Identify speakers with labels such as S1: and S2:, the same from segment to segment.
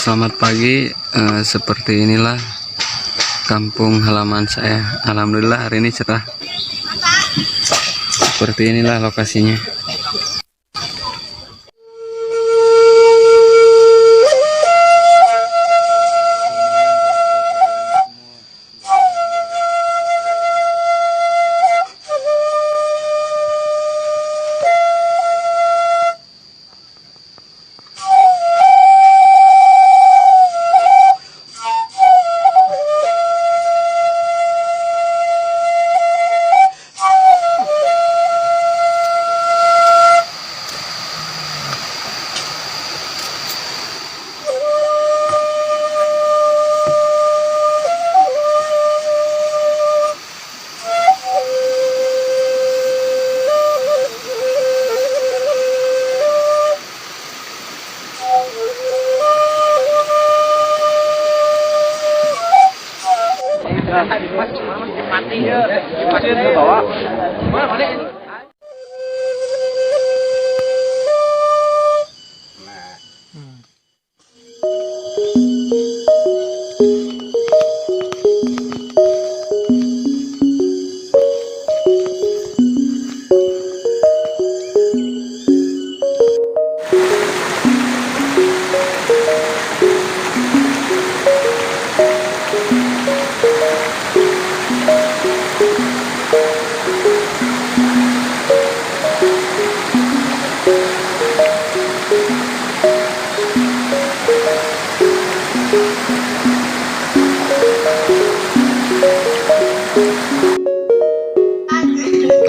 S1: Selamat pagi, seperti inilah kampung halaman saya. Alhamdulillah hari ini cerah. Seperti inilah lokasinya.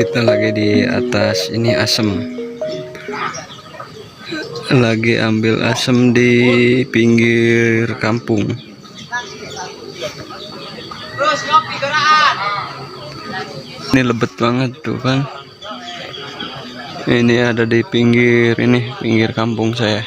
S1: Kita lagi di atas ini asem, lagi ambil asem di pinggir kampung. Ini lebet banget tuh kan. Ini ada di pinggir ini, pinggir kampung saya.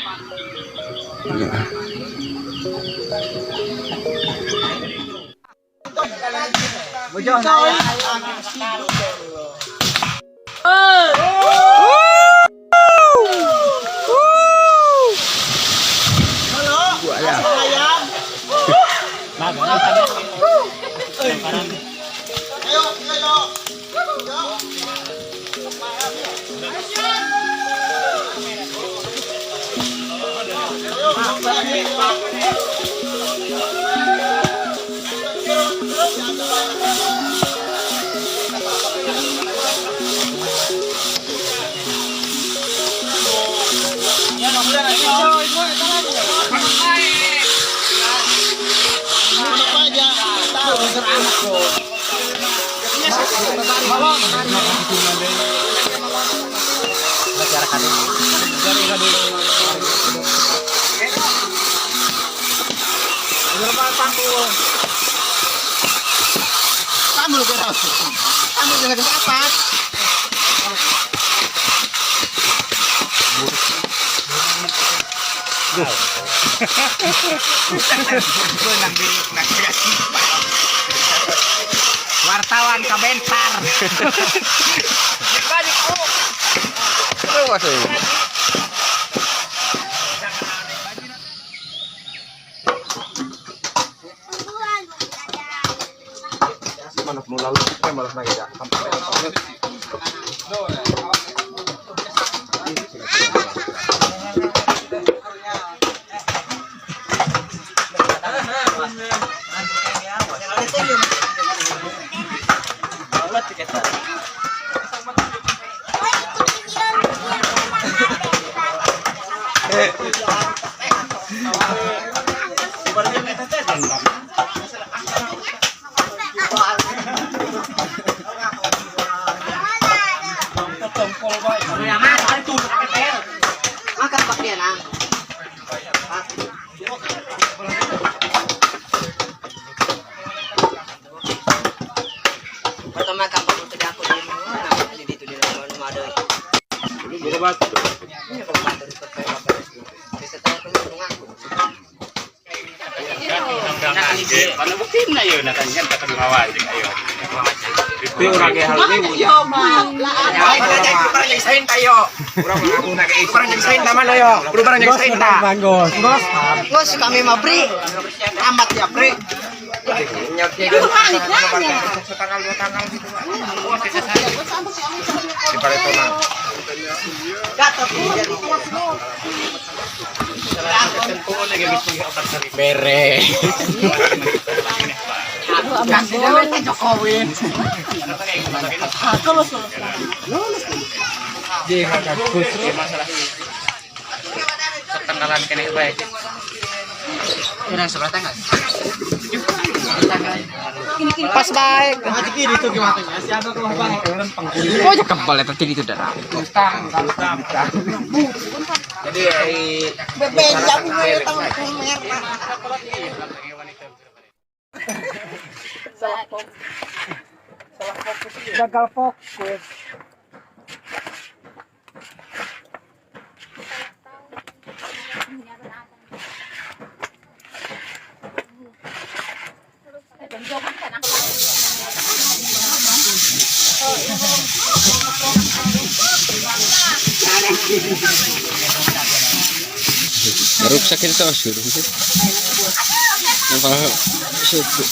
S2: Wartawan kabentar.
S3: Paano buktiin na yun? Natanyan ka sa awal.
S4: Tapi orang kayak hal ini
S2: Parang nagsahin tayo. Parang nagsahin naman tayo. Parang nagsahin ta. Bos, kami mabri. Amat ya, bre. Itu hangit nanya.
S4: setanggal 2 tanggal gitu. Di Paretona.
S2: Gatot jadi.
S4: Bere.
S2: Kasih duit ke Jokowi.
S3: Tanggalan kene baik.
S2: Yang sebelah tanggal. Pas baik. Oh, ya kebal ya tadi itu darah.
S4: Jadi
S2: Bebenjak gue tahu merah. Gagal fokus.
S1: Ruksak itu asur. Apa syukur.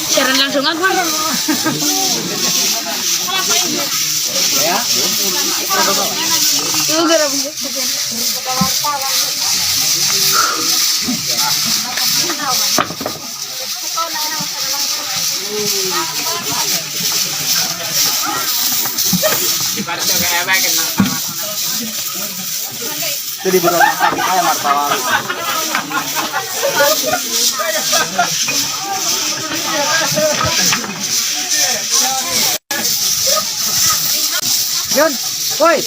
S5: Siaran langsung aku.
S2: Ya.
S5: Itu gara
S4: Jadi bukan sakit saya martabak.
S2: Yun, woi.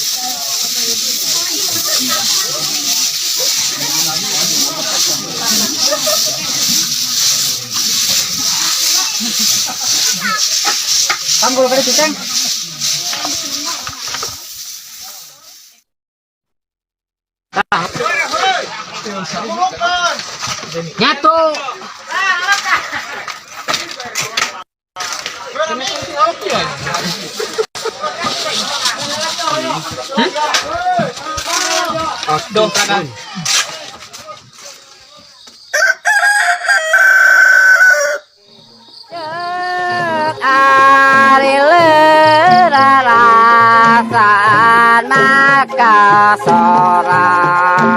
S2: Kamu boleh ceng? Nyatu.
S4: Aduh, kanan.
S2: Ari lerarasan maka sorang